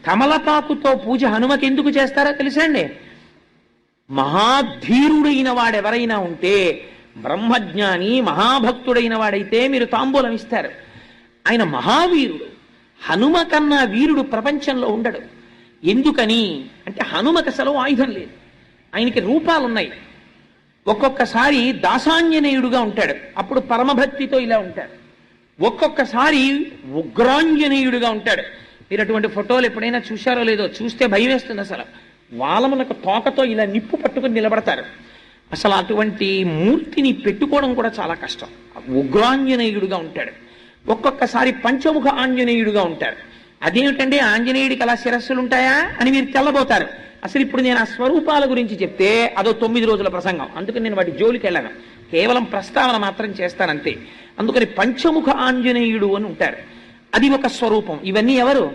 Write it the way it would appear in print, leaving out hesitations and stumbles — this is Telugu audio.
కమలపాకుతో పూజ హనుమకి ఎందుకు చేస్తారో తెలుసా అండి? మహాధీరుడైన వాడెవరైనా ఉంటే, బ్రహ్మజ్ఞాని మహాభక్తుడైన వాడైతే మీరు తాంబూలం ఇస్తారు. ఆయన మహావీరుడు. హనుమ కన్నా వీరుడు ప్రపంచంలో ఉండడు. ఎందుకని అంటే హనుమకి అసలు ఆయుధం లేదు, ఆయనకి రూపాలున్నాయి. ఒక్కొక్కసారి దాసాంజనేయుడుగా ఉంటాడు, అప్పుడు పరమభక్తితో ఇలా ఉంటాడు. ఒక్కొక్కసారి ఉగ్రాంజనేయుడుగా ఉంటాడు. మీరు అటువంటి ఫోటోలు ఎప్పుడైనా చూశారో లేదో, చూస్తే భయం వేస్తుంది. అసలు వాళ్ళమునకు తోకతో ఇలా నిప్పు పట్టుకుని నిలబడతారు. అసలు అటువంటి మూర్తిని పెట్టుకోవడం కూడా చాలా కష్టం. ఉగ్రాంజనేయుడుగా ఉంటాడు. ఒక్కొక్కసారి పంచముఖ ఆంజనేయుడుగా ఉంటాడు. అదేమిటంటే ఆంజనేయుడికి అలా శిరస్సులు ఉంటాయా అని మీరు తెల్లబోతారు. అసలు ఇప్పుడు నేను ఆ స్వరూపాల గురించి చెప్తే అదో 9 రోజుల ప్రసంగం, అందుకని నేను వాటి జోలికి వెళ్ళను, కేవలం ప్రస్తావన మాత్రం చేస్తానంతే. అందుకని పంచముఖ ఆంజనేయుడు అని ఉంటారు, అది ఒక స్వరూపం. ఇవన్నీ ఎవరు?